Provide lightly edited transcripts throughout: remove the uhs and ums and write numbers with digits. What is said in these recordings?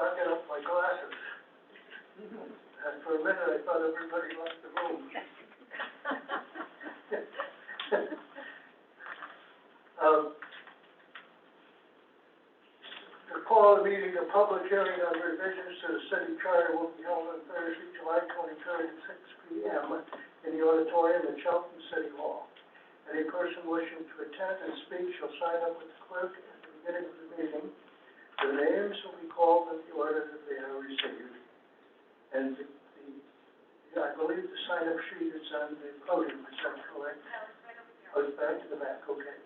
fogging up my glasses. And for a minute, I thought everybody left the room. The call of the meeting, a public hearing on revisions to the city charter will be held on Thursday, July 23rd at 6 p.m. in the auditorium at Shelton City Hall. Any person wishing to attend and speak shall sign up with the clerk at the beginning of the meeting. Their names will be called in the order that they are received. And I believe the sign-up sheet is on the podium, is that correct? Oh, it's back to the back, okay.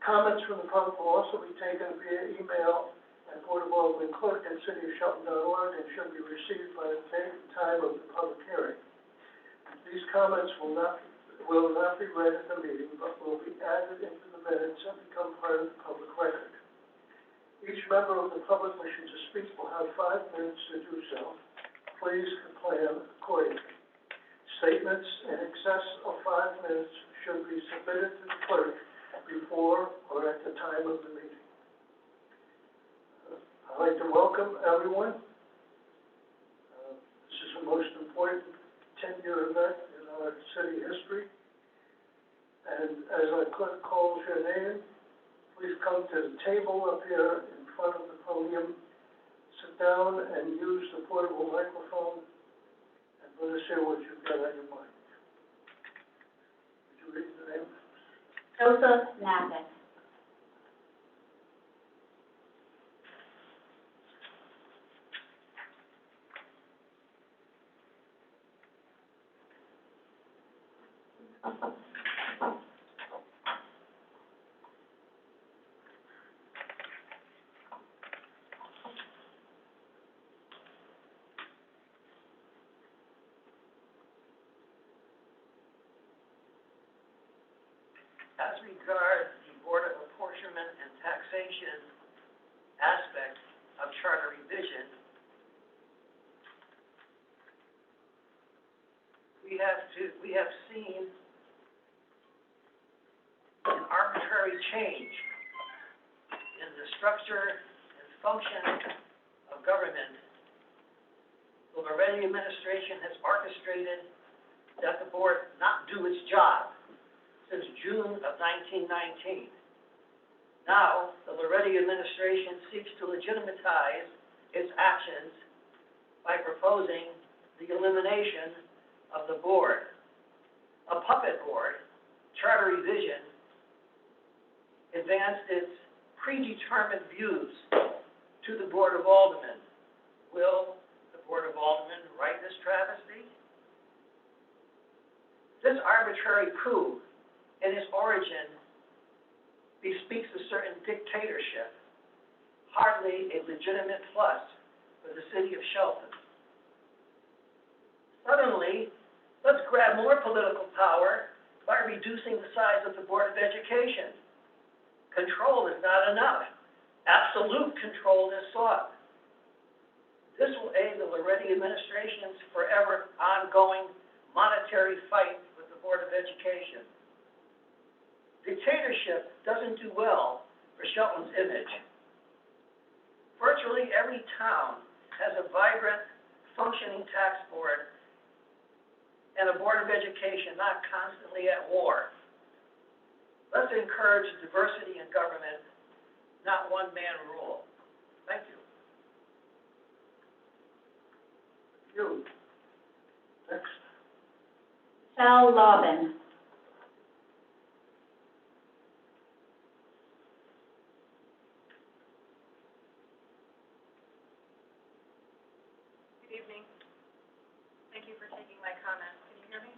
Comments from the public will also be taken via email at boardofaldermanclerk@cityofshelton.org and should be received by the date and time of the public hearing. These comments will not be read at the meeting, but will be added into the minutes and become part of the public record. Each member of the public wishing to speak will have 5 minutes to do so. Please plan accordingly. Statements in excess of 5 minutes should be submitted to the clerk before or at the time of the meeting. I'd like to welcome everyone. This is the most important 10-year event in our city history. And as our clerk calls your name, please come to the table up here in front of the podium, sit down and use the portable microphone, and let us hear what you've got on your mind. Would you read the name? Joseph Napick. As regards the Board of Apportionment and Taxation aspect of charter revision, we have seen an arbitrary change in the structure and function of government. The Loretti administration has orchestrated that the board not do its job since June of 1919. Now, the Loretti administration seeks to legitimatize its actions by proposing the elimination of the board. A puppet board, charter revision, advanced its predetermined views to the Board of Aldermen. Will the Board of Aldermen right this travesty? This arbitrary coup in its origin bespeaks a certain dictatorship, hardly a legitimate plus for the city of Shelton. Suddenly, let's grab more political power by reducing the size of the Board of Education. Control is not enough. Absolute control is sought. This will aid the Loretti administration's forever ongoing monetary fight with the Board of Education. Dictatorship doesn't do well for Shelton's image. Virtually every town has a vibrant, functioning tax board and a Board of Education not constantly at war. Let's encourage diversity in government, not one-man rule. Thank you. You. Next. Sal Lobbin. Good evening. Thank you for taking my comments. Can you hear me?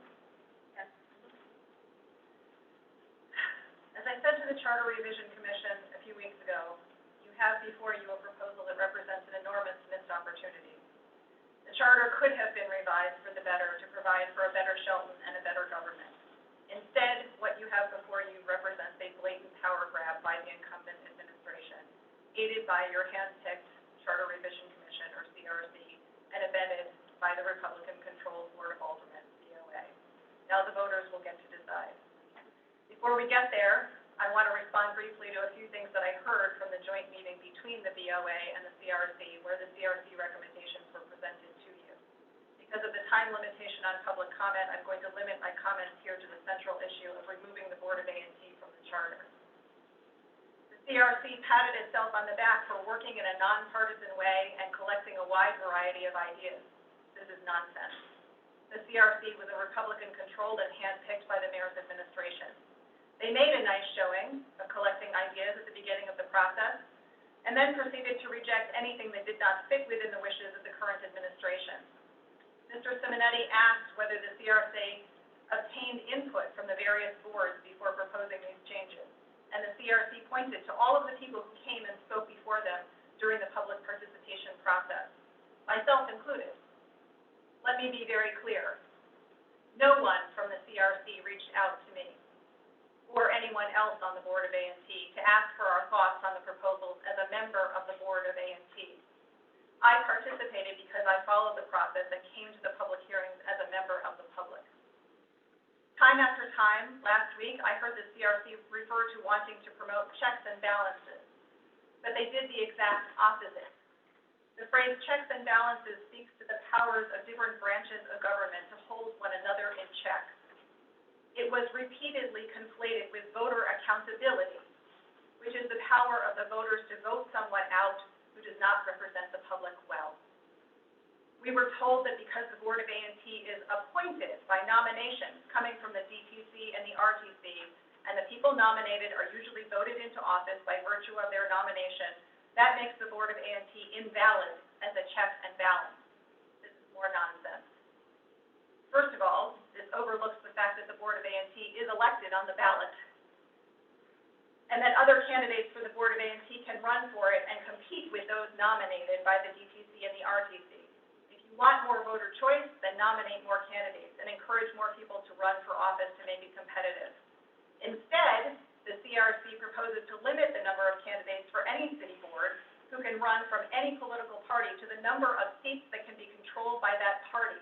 Yes. As I said to the Charter Revision Commission a few weeks ago, you have before you a proposal that represents an enormous missed opportunity. The charter could have been revised for the better to provide for a better Shelton and a better government. Instead, what you have before you represents a blatant power grab by the incumbent administration, aided by your hand-picked Charter Revision Commission, or CRC, and abetted by the Republican-controlled Board of Aldermen, BOA. Now the voters will get to decide. Before we get there, I want to respond briefly to a few things that I heard from the joint joint meeting between the BOA and the CRC, where the CRC recommendations were presented to you. Because of the time limitation on public comment, I'm going to limit my comments here to the central issue of removing the Board of A&T from the charter. The CRC patted itself on the back for working in a nonpartisan way and collecting a wide variety of ideas. This is nonsense. The CRC was a Republican-controlled and handpicked by the mayor's administration. They made a nice showing of collecting ideas at the beginning of the process, and then proceeded to reject anything that did not fit within the wishes of the current administration. Mr. Simonetti asked whether the CRC obtained input from the various boards before proposing these changes, and the CRC pointed to all of the people who came and spoke before them during the public participation process, myself included. Let me be very clear. No one from the CRC reached out to me or anyone else on the Board of A&T to ask for our thoughts on the proposals as a member of the Board of A&T. I participated because I followed the process and came to the public hearings as a member of the public. Time after time, last week, I heard the CRC refer to wanting to promote checks and balances, but they did the exact opposite. The phrase checks and balances speaks to the powers of different branches of government to hold one another in check. It was repeatedly conflated with voter accountability, which is the power of the voters to vote someone out who does not represent the public well. We were told that because the Board of A&T is appointed by nominations coming from the DTC and the RTC, and the people nominated are usually voted into office by virtue of their nomination, that makes the Board of A&T invalid as a check and balance. This is more nonsense. First of all, this overlooks the fact that the Board of A&T is elected on the ballot, and that other candidates for the Board of A&T can run for it and compete with those nominated by the DTC and the RTC. If you want more voter choice, then nominate more candidates and encourage more people to run for office to make it competitive. Instead, the CRC proposes to limit the number of candidates for any city board who can run from any political party to the number of seats that can be controlled by that party,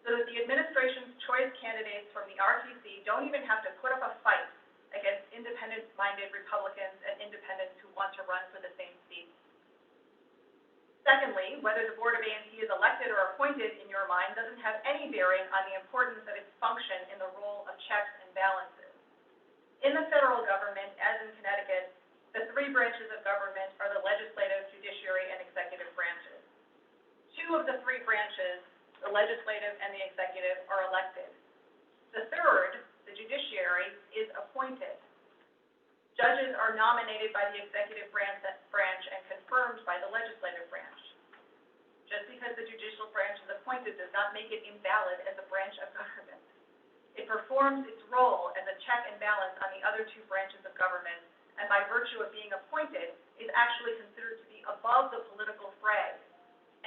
so that the administration's choice candidates from the RTC don't even have to put up a fight against independent-minded Republicans and independents who want to run for the same seats. Secondly, whether the Board of A&T is elected or appointed in your mind doesn't have any bearing on the importance of its function in the role of checks and balances. In the federal government, as in Connecticut, the three branches of government are the legislative, judiciary, and executive branches. Two of the three branches, the legislative and the executive, are elected. The third, the judiciary, is appointed. Judges are nominated by the executive branch and confirmed by the legislative branch. Just because the judicial branch is appointed does not make it invalid as a branch of government. It performs its role as a check and balance on the other two branches of government, and by virtue of being appointed, is actually considered to be above the political fray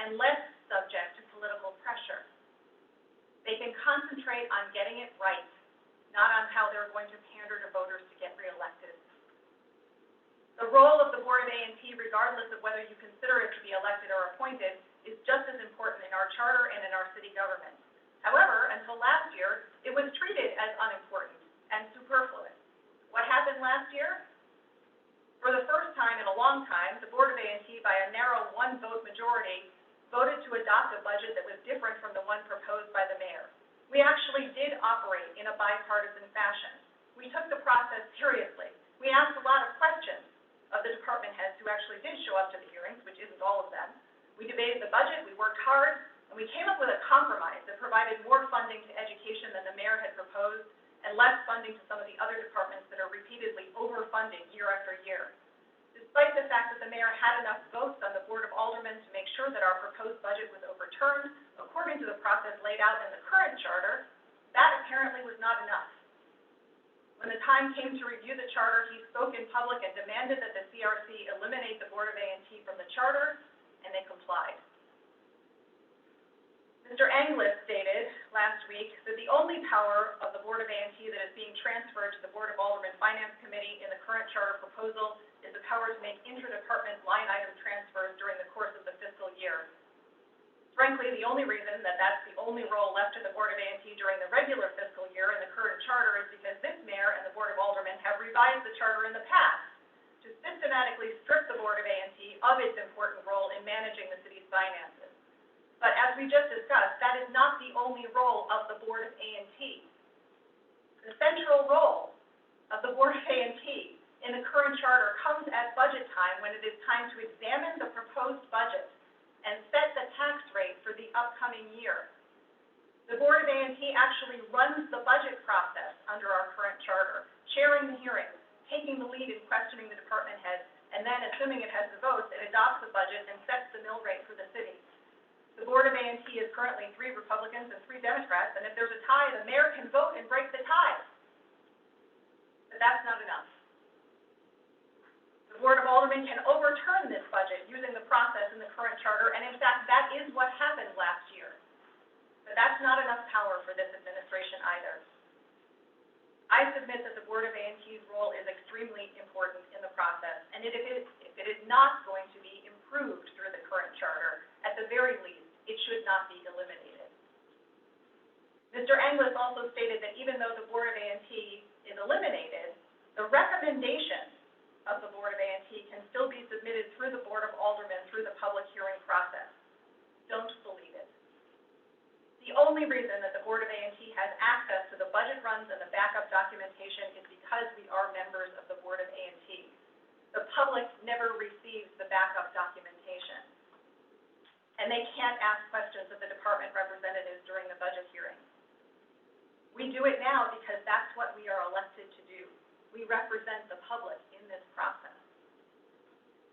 and less subject to political pressure. They can concentrate on getting it right, not on how they're going to pander to voters to get reelected. The role of the Board of A&T, regardless of whether you consider it to be elected or appointed, is just as important in our charter and in our city government. However, until last year, it was treated as unimportant and superfluous. What happened last year? For the first time in a long time, the Board of A&T, by a narrow one-vote majority, voted to adopt a budget that was different from the one proposed by the mayor. We actually did operate in a bipartisan fashion. We took the process seriously. We asked a lot of questions of the department heads who actually did show up to the hearings, which isn't all of them. We debated the budget, we worked hard, and we came up with a compromise that provided more funding to education than the mayor had proposed, and less funding to some of the other departments that are repeatedly overfunding year after year. Despite the fact that the mayor had enough votes on the Board of Aldermen to make sure that our proposed budget was overturned, according to the process laid out in the current charter, that apparently was not enough. When the time came to review the charter, he spoke in public and demanded that the CRC eliminate the Board of A&T from the charter, and they complied. Mr. Anglis stated last week that the only power of the Board of A&T that is being transferred to the Board of Aldermen Finance Committee in the current charter proposal is the power to make inter-department line item transfers during the course of the fiscal year. Frankly, the only reason that that's the only role left to the Board of A&T during the regular fiscal year in the current charter is because this mayor and the Board of Aldermen have revised the charter in the past to systematically strip the as we just discussed, that is not the only role of the Board of A&T. The central role of the Board of A&T in the current charter comes at budget time, when it is time to examine the proposed budget and set the tax rate for the upcoming year. The Board of A&T actually runs the budget process under our current charter, chairing the hearings, taking the lead in questioning the department heads, and then, assuming it has the votes, it adopts the budget and sets the mill rate for the city. The Board of A&T is currently 3 Republicans and 3 Democrats, and if there's a tie, the mayor can vote and break the tie. But that's not enough. The Board of Aldermen can overturn this budget using the process in the current charter, and in fact, that is what happened last year. But that's not enough power for this administration either. I submit that the Board of A&T's role is extremely important in the process, and if it is not going to be improved through the current charter, at the very least, it should not be eliminated. Mr. Anglus also stated that even though the Board of A&T is eliminated, the recommendation of the Board of A&T can still be submitted through the Board of Aldermen through the public hearing process. Don't believe it. The only reason that the Board of A&T has access to the budget runs and the backup documentation is because we are members of the Board of A&T. The public never receives the backup documentation, and they can't ask questions of the department representatives during the budget hearing. We do it now because that's what we are elected to do. We represent the public in this process.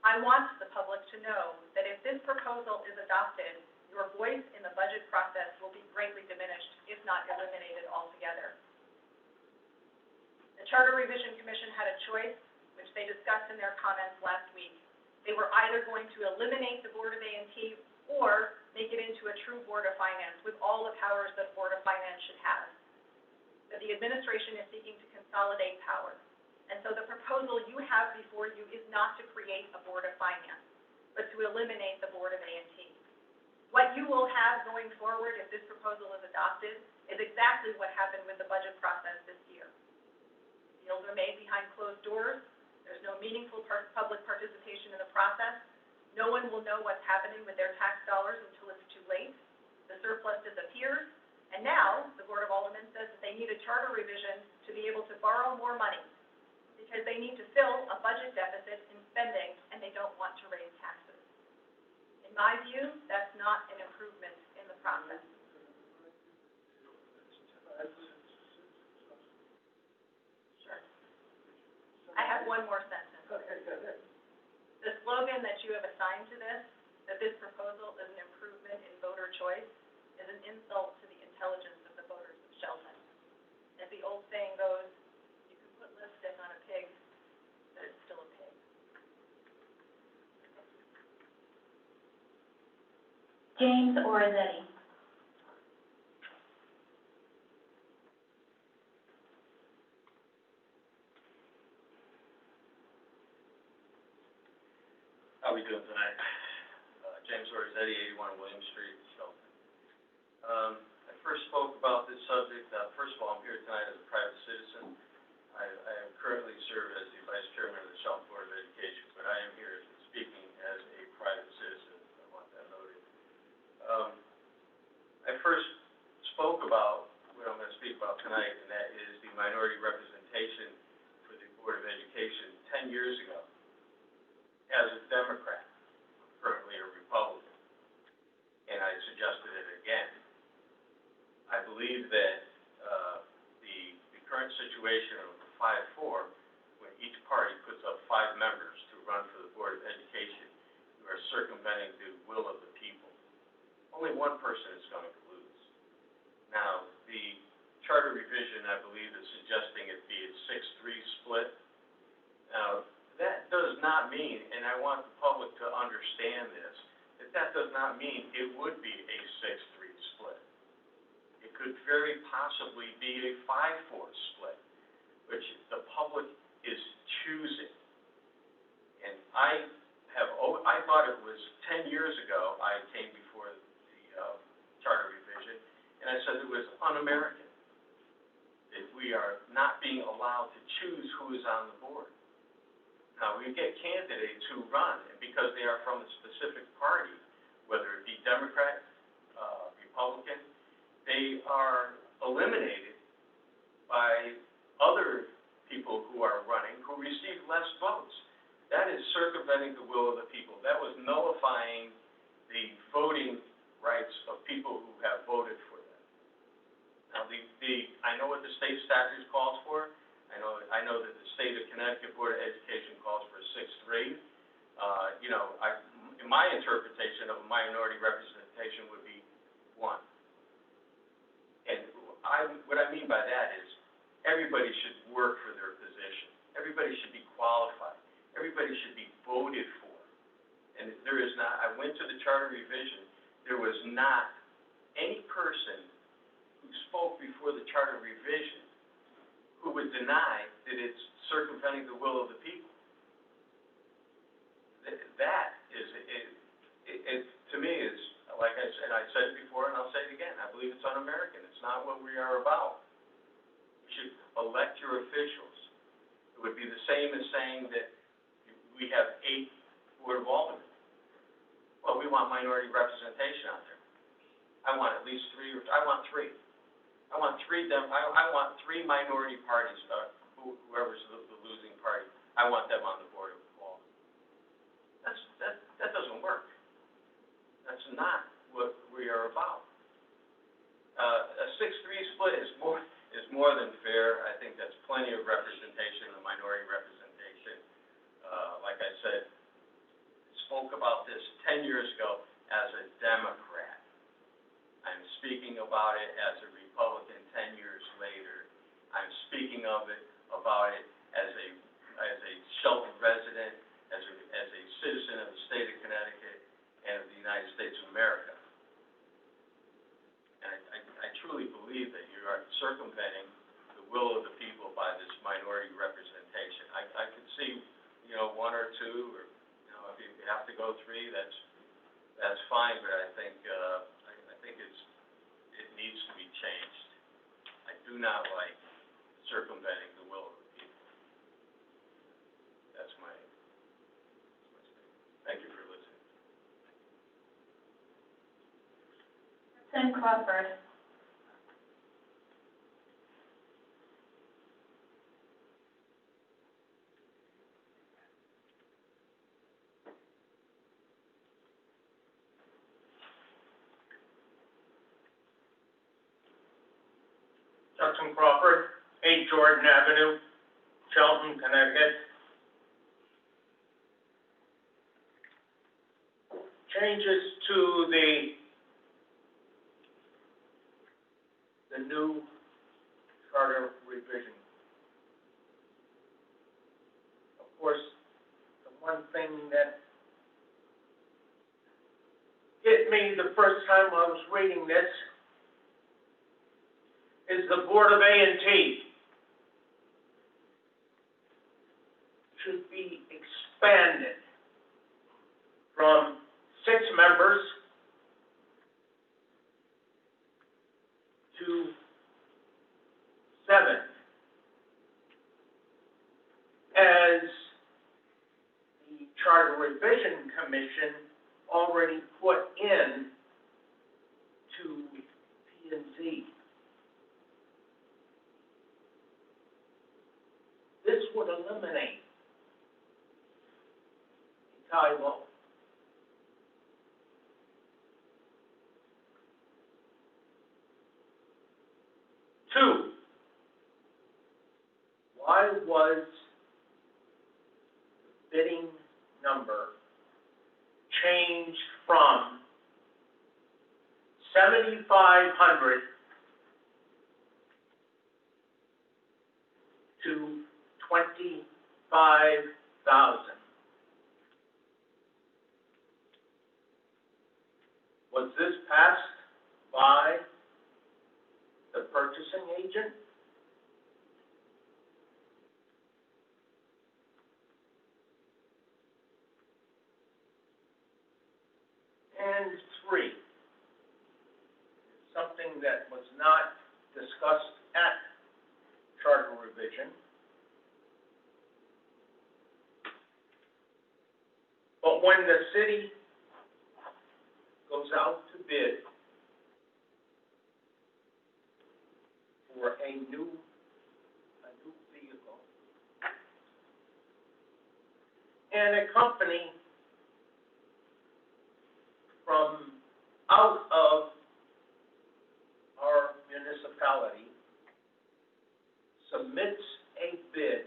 I want the public to know that if this proposal is adopted, your voice in the budget process will be greatly diminished, if not eliminated altogether. The Charter Revision Commission had a choice, which they discussed in their comments last week. They were either going to eliminate the Board of A&T or make it into a true Board of Finance with all the powers that Board of Finance should have. But the administration is seeking to consolidate power. And so the proposal you have before you is not to create a Board of Finance, but to eliminate the Board of A&T. What you will have going forward if this proposal is adopted is exactly what happened with the budget process this year. Deals are made behind closed doors. There's no meaningful public participation in the process. No one will know what's happening with their tax dollars until it's too late. The surplus disappears. And now, the Board of Aldermen says that they need a charter revision to be able to borrow more money because they need to fill a budget deficit in spending, and they don't want to raise taxes. In my view, that's not an improvement in the process. Sure. I have one more sentence. Okay, go ahead. The slogan that you have assigned to this, that this proposal is an improvement in voter choice, is an insult to the intelligence of the voters of Shelton. As the old saying goes, you can put lipstick on a pig, but it's still a pig. James Orizzetti. How are we doing tonight? James Orizzetti, 81 William Street, Shelton. I first spoke about this subject. First of all, I'm here tonight as a private citizen. I am currently serve as the Vice Chairman of the Shelton Board of Education, but I am here speaking as a private citizen. I want that noted. I first spoke about what I'm going to speak about tonight, and that is the minority representation for the Board of Education 10 years ago. As a Democrat, currently a Republican, and I suggested it again. I believe that the current situation of 5-4, when each party puts up 5 members to run for the Board of Education, you are circumventing the will of the people. Only one person is going to lose. Now, the charter revision, I believe, is suggesting it be a 6-3 split. Now, that does not mean, and I want the public to understand this, that does not mean it would be a 6-3 split. It could very possibly be a 5-4 split, which the public is choosing. And I thought it was 10 years ago I came before the charter revision, and I said it was un-American, that we are not being allowed to choose who is on the board. Now, we get candidates who run, and because they are from a specific party, whether it be Democrat, in my interpretation of a minority representation would be one. And what I mean by that is, everybody should work for their position. Everybody should be qualified. Everybody should be voted for. And there is not, I went to the charter revision, there was not any person who spoke before the charter revision who would deny that it's circumventing the will of the people. That is, to me, is, like I said it before, and I'll say it again, I believe it's un-American. It's not what we are about. You should elect your officials. It would be the same as saying that we have 8 Board of Aldermen. Well, we want minority representation out there. I want at least 3, or I want 3. I want 3 minority parties, whoever's the losing party. I want them on the Board of Aldermen. That doesn't work. That's not what we are about. A 6-3 split is more than fair. I think that's plenty of representation, the minority representation. Like I said, spoke about this 10 years ago as a Democrat. I'm speaking about it as a Republican 10 years later. I'm speaking about it as a Shelton resident, as a citizen of the state of Connecticut and of the United States of America. And I truly believe that you are circumventing the will of the people by this minority representation. I could see, 1 or 2, or, if you have to go 3, that's fine, but I think it needs to be changed. I do not like circumventing the will of the people. That's my statement. Thank you for listening. Tim Crawford. Justin Crawford, 8 Jordan Avenue, Shelton, Connecticut. Changes to the new charter revision. Of course, the one thing that hit me the first time I was reading this is the Board of A&T should be expanded from 6 members to 7, as the Charter Revision Commission already put in to P&Z. This would eliminate the tie vote. Two, why was the bidding number changed from 7,500 to 25,000? Was this passed by the purchasing agent? And 3, something that was not discussed at charter revision, but when the city goes out to bid for a new vehicle, and a company from out of our municipality submits a bid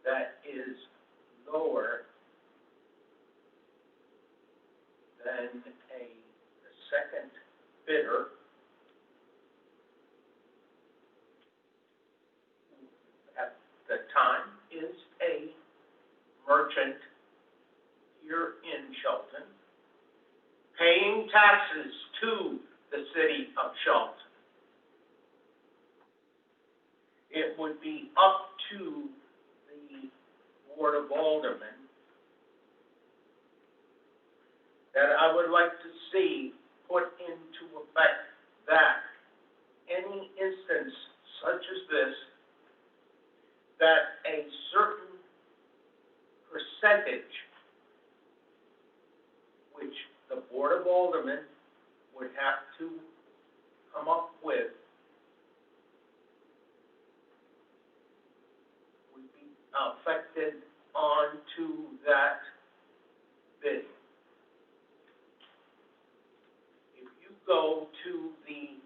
that is merchant here in Shelton, paying taxes to the city of Shelton. It would be up to the Board of Aldermen that I would like to see put into effect that any instance such as this, that a certain percentage, which the Board of Aldermen would have to come up with, would be affected onto that bid. If you go to the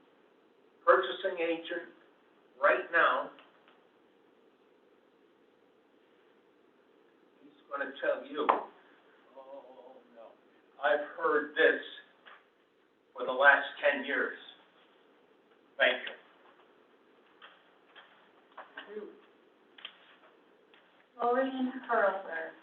purchasing agent right now, he's gonna tell you, oh, no, I've heard this for the last 10 years. Thank you. Florian Hurlbert.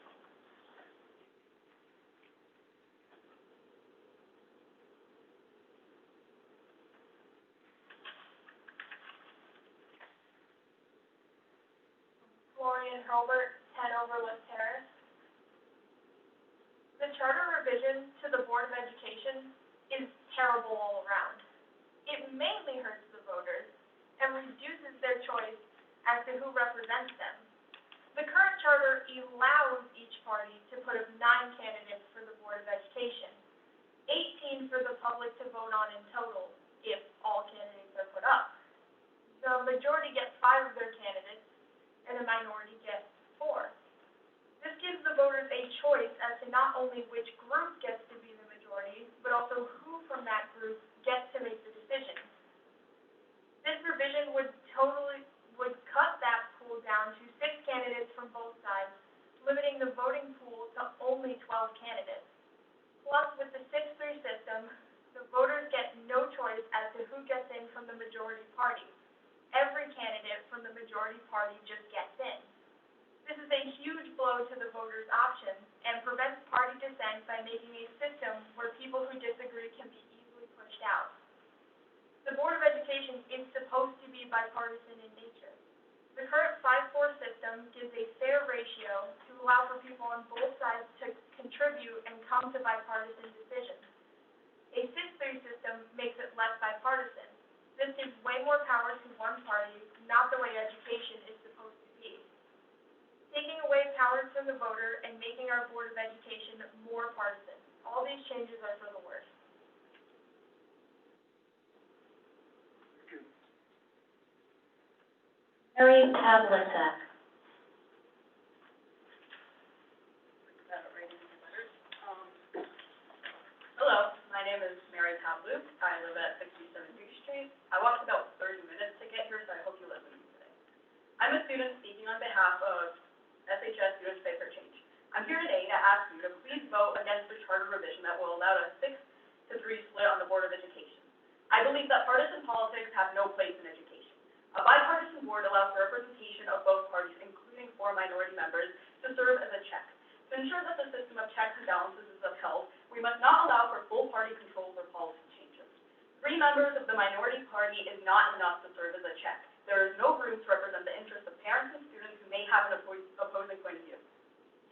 Florian Hurlbert, 10 Overlook Terrace. The charter revision to the Board of Education is terrible all around. It mainly hurts the voters and reduces their choice as to who represents them. The current charter allows each party to put up 9 candidates for the Board of Education, 18 for the public to vote on in total, if all candidates are put up. The majority gets 5 of their candidates, and the minority gets 4. This gives the voters a choice as to not only which group gets to be the majority, but also who from that group gets to make the decision. This revision would cut that pool down to 6 candidates from both sides, limiting the voting pool to only 12 candidates. Plus, with the 6-3 system, the voters get no choice as to who gets in from the majority party. Every candidate from the majority party just gets in. This is a huge blow to the voters' options and prevents party dissent by making a system where people who disagree can be easily pushed out. The Board of Education is supposed to be bipartisan in nature. The current 5-4 system gives a fair ratio to allow for people on both sides to contribute and come to bipartisan decisions. A 6-3 system makes it less bipartisan. This gives way more power to one party, not the way education is supposed to be. Taking away powers from the voter and making our Board of Education more partisan. All these changes are for the worse. Mary Pavlicek. Hello, my name is Mary Pavlik. I live at 67 Beach Street. I walked about 30 minutes to get here, so I hope you listen to me today. I'm a student speaking on behalf of SHS Students Pay for Change. I'm here today to ask you to please vote against the charter revision that will allow a 6-3 split on the Board of Education. I believe that partisan politics have no place in education. A bipartisan board allows for representation of both parties, including 4 minority members, to serve as a check. To ensure that the system of checks and balances is upheld, we must not allow for full party control over policy changes. 3 members of the minority party is not enough to serve as a check. There is no room to represent the interests of parents and students who may have an opposing point of view.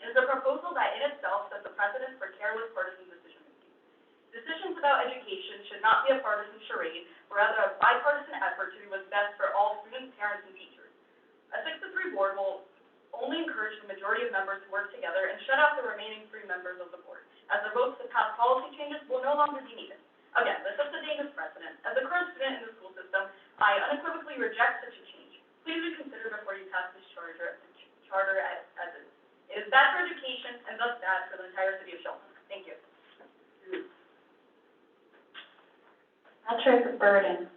It is a proposal that in itself sets a precedent for careless partisan decision-making. Decisions about education should not be a partisan charade, but rather a bipartisan effort to do what's best for all students, parents, and teachers. A 6-3 board will only encourage the majority of members to work together and shut out the remaining 3 members of the board, as their votes to pass policy changes will no longer be needed. Again, this sets a dangerous precedent. As a current student in the school system, I unequivocally reject such a change. Please reconsider before you pass this charter as is. It is bad for education and thus bad for the entire city of Shelton. Thank you. Patrick Burden.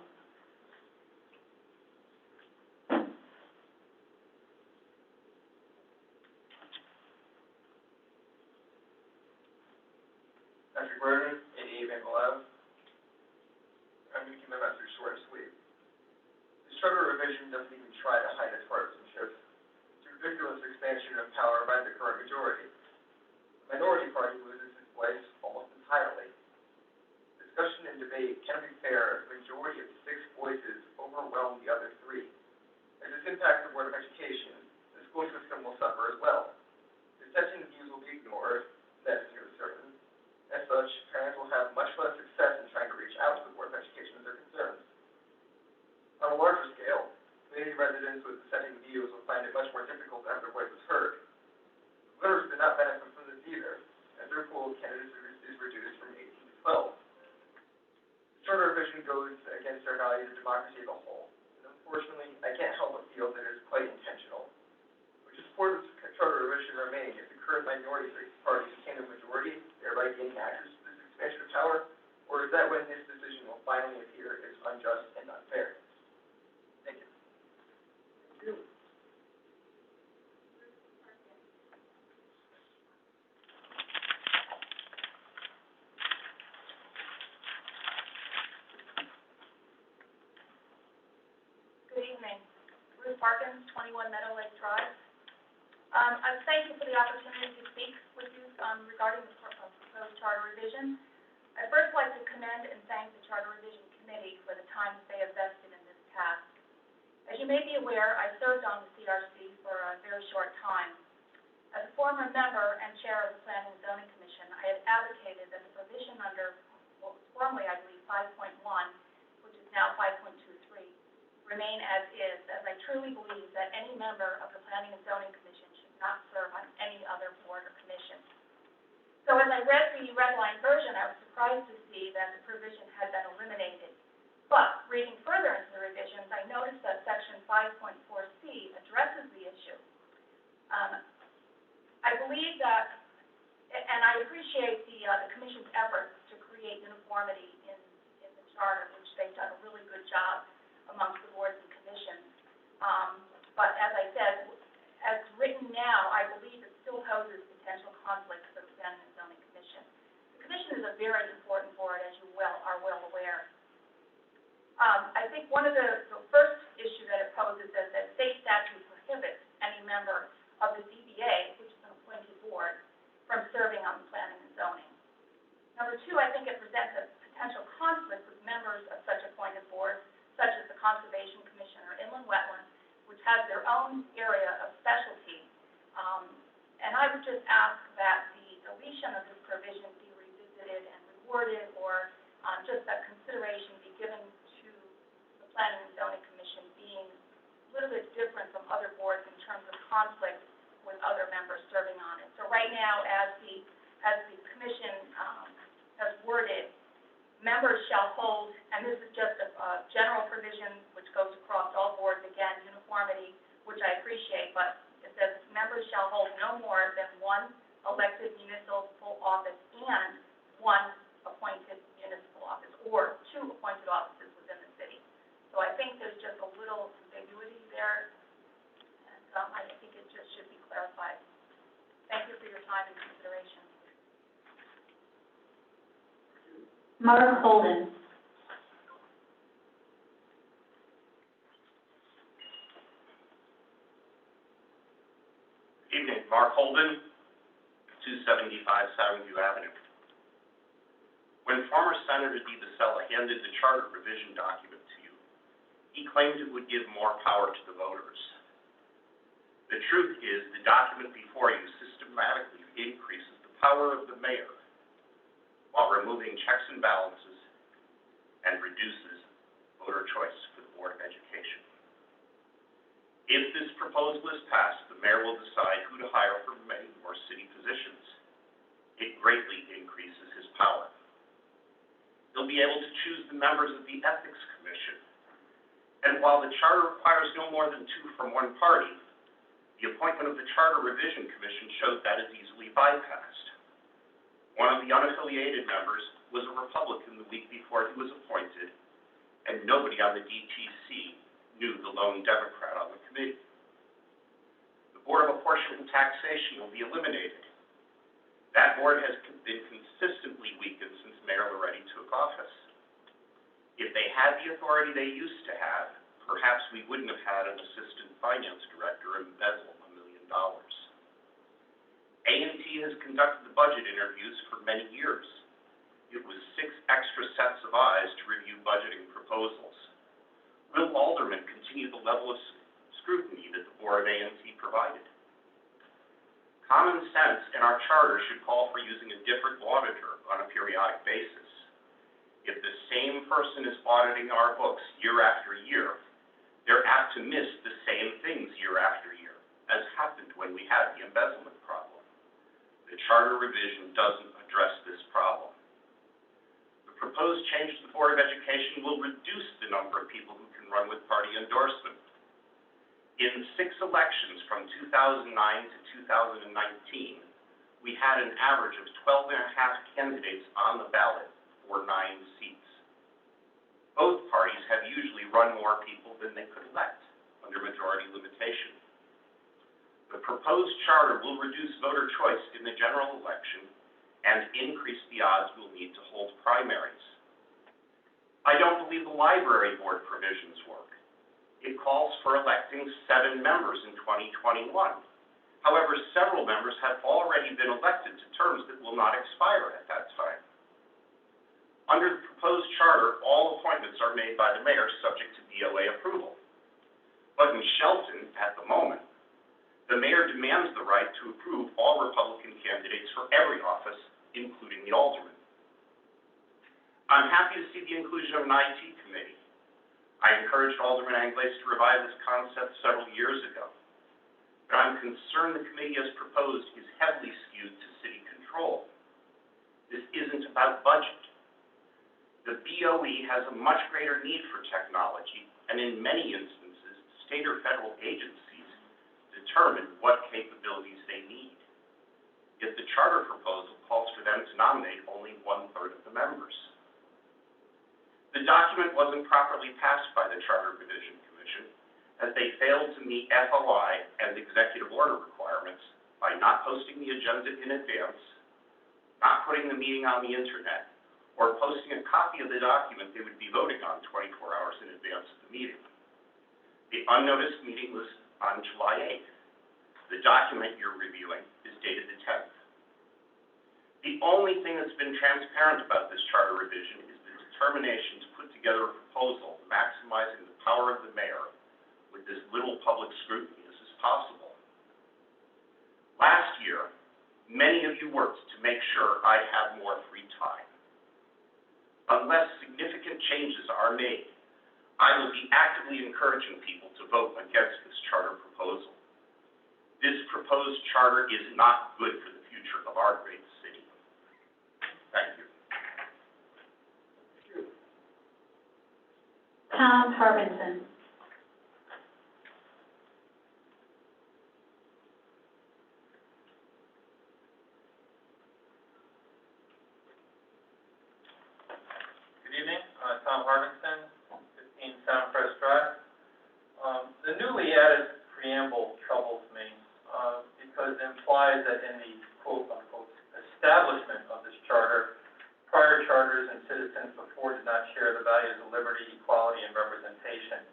Patrick Burden, 88 Maple Ave. I'm going to keep my message short and sweet. This charter revision doesn't even try to hide its partisanship. It's a ridiculous expansion of power by the current majority. goes against our values of democracy as a whole. And unfortunately, I can't help but feel that it's quite intentional. Would you support this charter revision remain if the current minority parties became a majority, thereby gaining access to this expansion of power? Or is that when this decision will finally appear as unjust and unfair? Thank you. Good evening. Ruth Parkins, 21 Meadow Lake Drive. Thank you for the opportunity to speak with you regarding the proposed charter revision. I'd first like to commend and thank the Charter Revision Committee for the time that they invested in this task. As you may be aware, I served on the CRC for a very short time. As a former member and chair of the Planning and Zoning Commission, I had advocated that the provision under what was formerly, I believe, 5.1, which is now 5.23, remain as is, as I truly believe that any member of the Planning and Zoning Commission should not serve on any other board or commission. So as I read the redline version, I was surprised to see that the provision had been eliminated. But reading further into the revisions, I noticed that section 5.4C addresses the issue. I believe that, and I appreciate the Commission's efforts to create uniformity in the charter, which they've done a really good job amongst the boards and commissions. But as I said, as written now, I believe it still poses potential conflicts for the Planning and Zoning Commission. The Commission is a very important board, as you are well aware. I think one of the first issue that it poses is that state statute prohibits any member of the ZBA, which is an appointed board, from serving on the Planning and Zoning. Number two, I think it presents a potential conflict with members of such appointed boards, such as the Conservation Commission or Inland Wetlands, which has their own area of specialty. And I would just ask that the deletion of this provision be revisited and reworded, or just that consideration be given to the Planning and Zoning Commission being a little bit different from other boards in terms of conflict with other members serving on it. So right now, as the Commission has worded, members shall hold, and this is just a general provision which goes across all boards, again, uniformity, which I appreciate, but it says members shall hold no more than one elected municipal office and one appointed municipal office, or two appointed offices within the city. So I think there's just a little ambiguity there, and I think it just should be clarified. Thank you for your time and consideration. Mark Holden. Evening, Mark Holden, 275 Soundview Avenue. When former Senator DiBasella handed the charter revision document to you, he claimed it would give more power to the voters. The truth is, the document before you systematically increases the power of the mayor while removing checks and balances and reduces voter choice for the Board of Education. If this proposal is passed, the mayor will decide who to hire for many more city positions. It greatly increases his power. He'll be able to choose the members of the Ethics Commission. And while the charter requires no more than 2 from one party, the appointment of the Charter Revision Commission shows that is easily bypassed. One of the unaffiliated members was a Republican the week before he was appointed, and nobody on the DTC knew the lone Democrat on the committee. The Board of Apportionment and Taxation will be eliminated. That board has been consistently weakened since Mayor Loretti took office. If they had the authority they used to have, perhaps we wouldn't have had an assistant finance director embezzle $1 million. A&T has conducted the budget interviews for many years. It was 6 extra sets of eyes to review budgeting proposals. Will Alderman continue the level of scrutiny that the Board of A&T provided? Common sense in our charter should call for using a different auditor on a periodic basis. If the same person is auditing our books year after year, they're apt to miss the same things year after year, as happened when we had the embezzlement problem. The charter revision doesn't address this problem. The proposed change to the Board of Education will reduce the number of people who can run with party endorsement. In 6 elections from 2009 to 2019, we had an average of 12 and a half candidates on the ballot for 9 seats. Both parties have usually run more people than they could elect under majority limitation. The proposed charter will reduce voter choice in the general election and increase the odds we'll need to hold primaries. I don't believe the library board provisions work. It calls for electing 7 members in 2021. However, several members have already been elected to terms that will not expire at that time. Under the proposed charter, all appointments are made by the mayor subject to BOA approval. But in Shelton, at the moment, the mayor demands the right to approve all Republican candidates for every office, including the alderman. I'm happy to see the inclusion of an IT committee. I encouraged Alderman Anglaise to revive this concept several years ago. But I'm concerned the committee as proposed is heavily skewed to city control. This isn't about budget. The BOE has a much greater need for technology, and in many instances, state or federal agencies determine what capabilities they need. Yet the charter proposal calls for them to nominate only 1/3 of the members. The document wasn't properly passed by the Charter Revision Commission, as they failed to meet FOI and executive order requirements by not posting the agenda in advance, not putting the meeting on the internet, or posting a copy of the document they would be voting on 24 hours in advance of the meeting. The unnoticed meeting was on July 8th. The document you're reviewing is dated the 10th. The only thing that's been transparent about this charter revision is the determination to put together a proposal maximizing the power of the mayor with as little public scrutiny as is possible. Last year, many of you worked to make sure I'd have more free time. Unless significant changes are made, I will be actively encouraging people to vote against this charter proposal. This proposed charter is not good for the future of our great city. Thank you. Tom Harbinson. Good evening, Tom Harbinson, 15 Soundcrest Drive. The newly added preamble troubles me because it implies that in the quote-unquote establishment of this charter, prior charters and citizens before did not share the values of liberty, equality, and representation.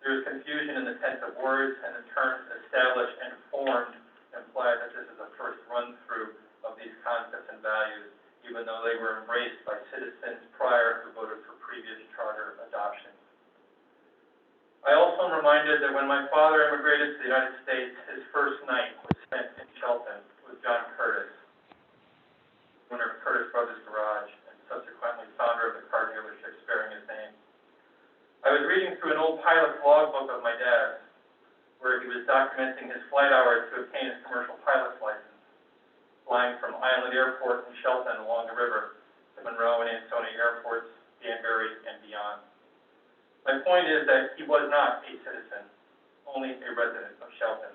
There is confusion in the tense of words, and the terms established and formed imply that this is a first run-through of these concepts and values, even though they were embraced by citizens prior who voted for previous charter adoption. I also am reminded that when my father immigrated to the United States, his first night was spent in Shelton with John Curtis, owner of Curtis Brothers Garage, and subsequently founder of the car dealership bearing his name. I was reading through an old pilot's logbook of my dad's, where he was documenting his flight hours to obtain his commercial pilot's license, flying from Island Airport in Shelton along the river to Monroe and Ansonia airports, Danbury, and beyond. My point is that he was not a citizen, only a resident of Shelton,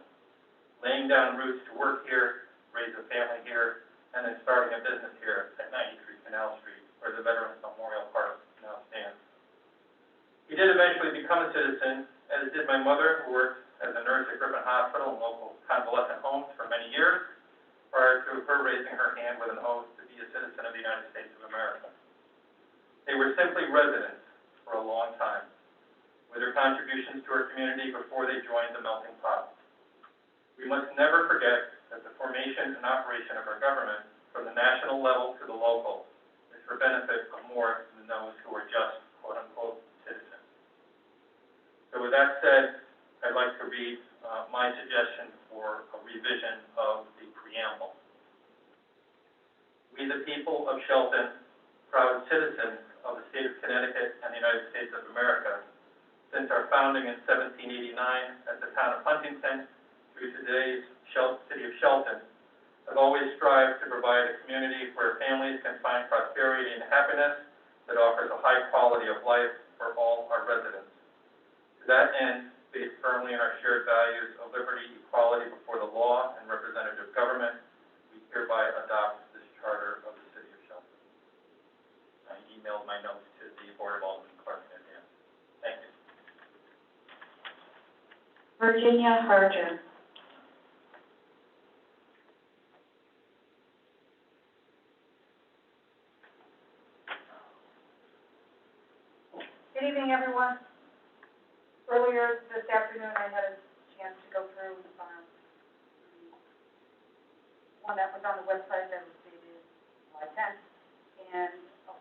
laying down roots to work here, raise a family here, and then starting a business here at 93 Canal Street, where the Veterans Memorial Park now stands. He did eventually become a citizen, as did my mother, who worked as a nurse at Griffin Hospital and local convalescent homes for many years, prior to her raising her hand with an oath to be a citizen of the United States of America. They were simply residents for a long time, with their contributions to our community before they joined the melting pot. We must never forget that the formation and operation of our government, from the national level to the local, is for benefit of more than those who are just, quote-unquote, citizens. So with that said, I'd like to read my suggestion for a revision of the preamble. We, the people of Shelton, proud citizens of the state of Connecticut and the United States of America, since our founding in 1789 as the town of Huntington through today's city of Shelton, have always strived to provide a community where families can find prosperity and happiness that offers a high quality of life for all our residents. To that end, based firmly in our shared values of liberty, equality before the law, and representative government, we hereby adopt this charter of the city of Shelton. I emailed my notes to the Board of Alderman clerk in advance. Thank you. Virginia Harder. Good evening, everyone. Earlier this afternoon, I had a chance to go through, one that was on the website that was dated July 10th, and a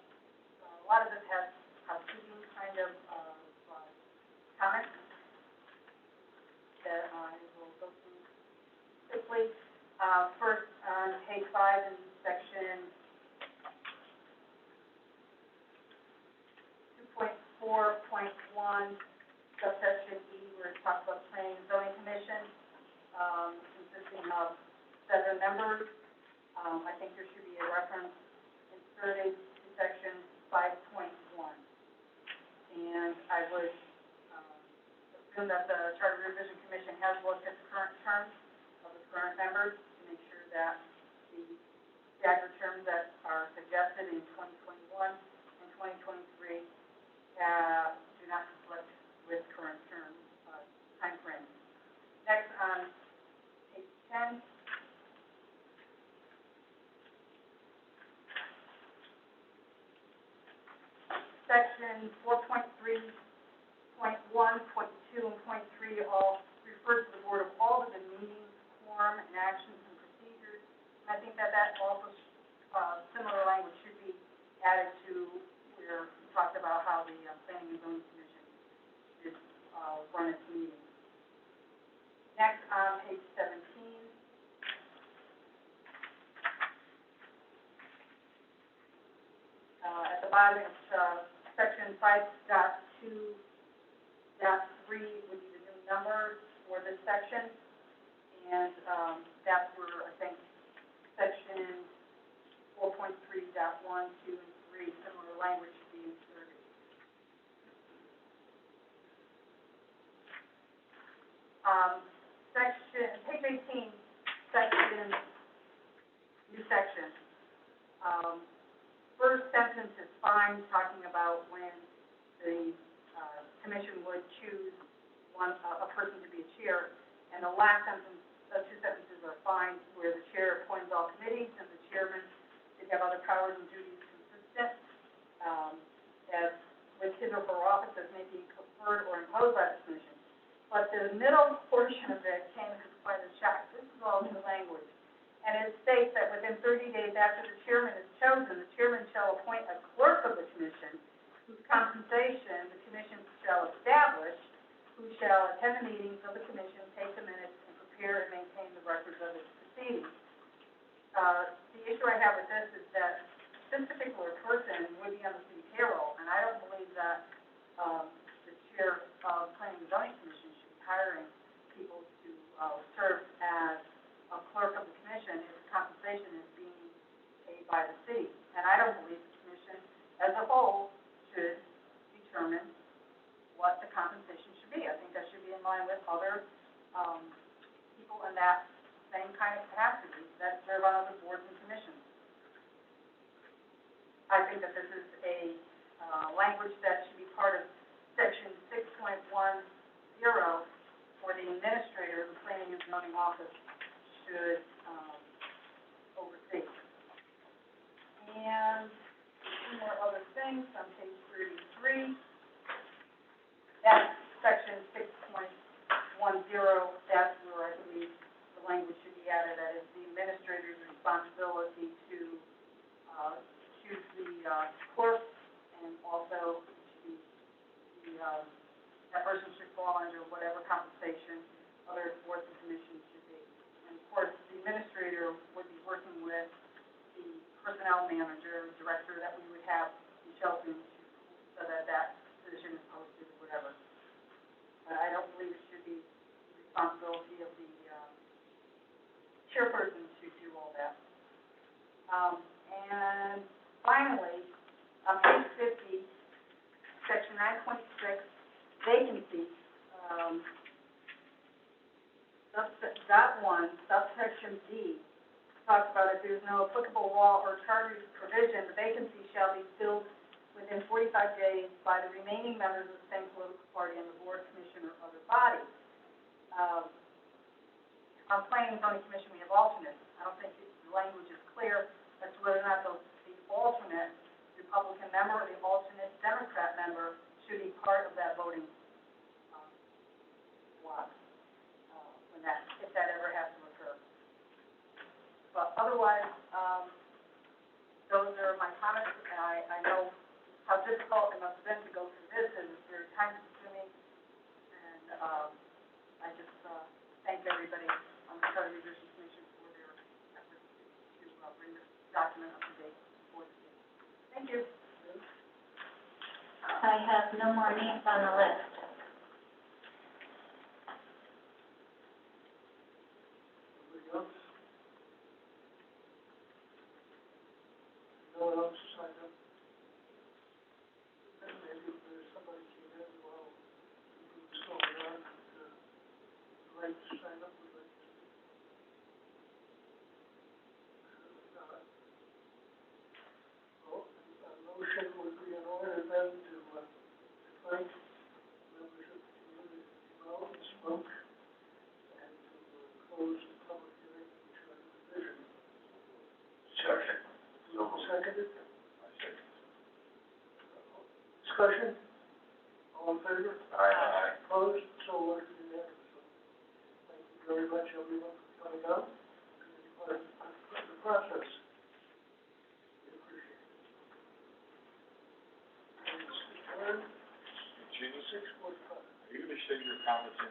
lot of this has housekeeping kind of, comments that I will go through quickly. First, on page 5 in section 2.4.1, subsection E, where it talks about planning and zoning commission, consisting of 7 members. I think there should be a reference inserted to section 5.1. And I would assume that the Charter Revision Commission has looked at the current terms of the current members to make sure that the staggered terms that are suggested in 2021 and 2023 do not conflict with current term timeframe. Next, on page 10, section 4.3.1, point 2, and point 3 all refer to the Board of Aldermen meetings, quorum, and actions and procedures. And I think that also similar language should be added to where we talked about how the Planning and Zoning Commission should run its meetings. Next, on page 17, at the bottom of section 5.2.3 would be the new number for this section, and that's where I think section 4.3.1, 2, and 3, similar language should be inserted. Page 18, section, new section. First sentence is fine, talking about when the commission would choose a person to be a chair, and the last sentence, those 2 sentences are fine, where the chair appoints all committees and the chairman should have other powers and duties consistent as with his or her office as may be conferred or imposed by the commission. But the middle portion of it came as quite a shock. This is all new language. And it states that within 30 days after the chairman is chosen, the chairman shall appoint a clerk of the commission, whose compensation the commission shall establish, who shall attend the meetings of the commission, take the minutes, and prepare and maintain the records of its proceedings. The issue I have with this is that this particular person would be on the city payroll, and I don't believe that the chair of Planning and Zoning Commission should be hiring people to serve as a clerk of the commission if compensation is being paid by the city. And I don't believe the commission as a whole should determine what the compensation should be. I think that should be in line with other people in that same kind of capacity that serve on other boards and commissions. I think that this is a language that should be part of section 6.10 for the administrator of the Planning and Zoning Office should oversee. And two more other things on page 33. That's section 6.10. That's where I believe the language should be added. That is the administrator's responsibility to choose the clerk, and also that person should fall under whatever compensation other boards and commissions should be. And of course, the administrator would be working with the personnel manager, director that we would have in Shelton, so that that position is posted or whatever. But I don't believe it should be the responsibility of the chairperson to do all that. And finally, on page 50, D talks about if there is no applicable law or charter provision, the vacancy shall be filled within 45 days by the remaining members of the same political party on the board, commission, or other body. On planning and zoning commission, we have alternates. I don't think the language is clear as to whether or not the alternate Republican member or the alternate Democrat member should be part of that voting block, if that ever has to occur. But otherwise, those are my comments, and I know how difficult it must have been to go through this, and it's very time consuming, and I just thank everybody on the Charter Revision Commission for their efforts to bring this document up to date before the meeting. Thank you. I have no more names on the list. Anybody else? No one else signed up? And maybe if there's somebody came in while it was going on, would like to sign up, would like to speak. Well, a motion would be in order then to thank members of the community who called and spoke, and to close the public hearing for the charter revision. Second. Seconded? Discussion? All in favor? Aye. Opposed? So ordered unanimously. Thank you very much, everyone, for coming out and being part of the process. We appreciate it. And Jeannie, 6:45. are you gonna share your comments in,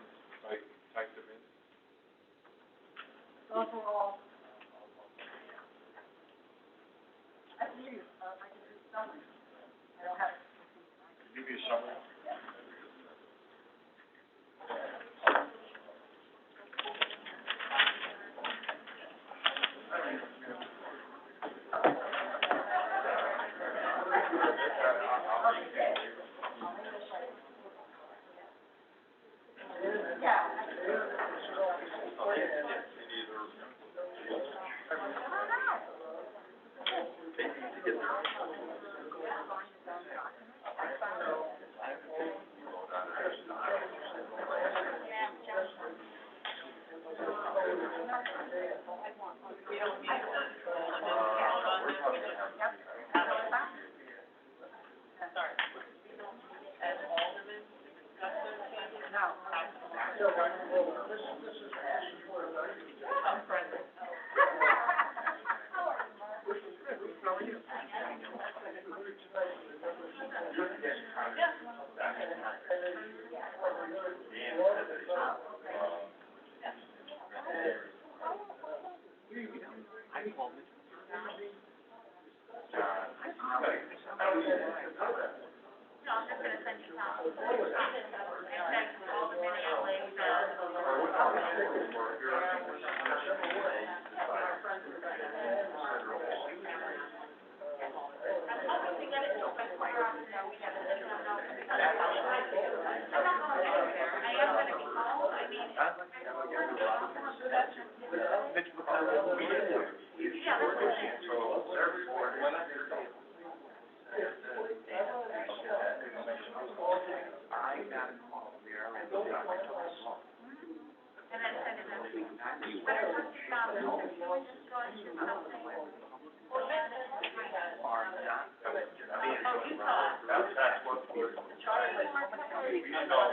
like, type them in? Those were all. I can hear you. I can do summary. I don't have. Give me a summary.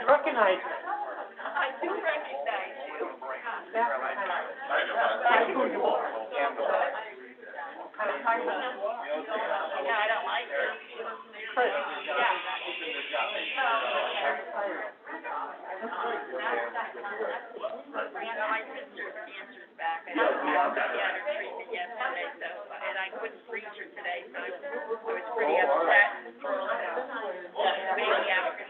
Recognize it. I do recognize you. That's who you are. Yeah, I don't like her. Chris. Yeah. My sister answers back. I had her treatment yesterday, so, and I couldn't reach her today, so I was pretty upset.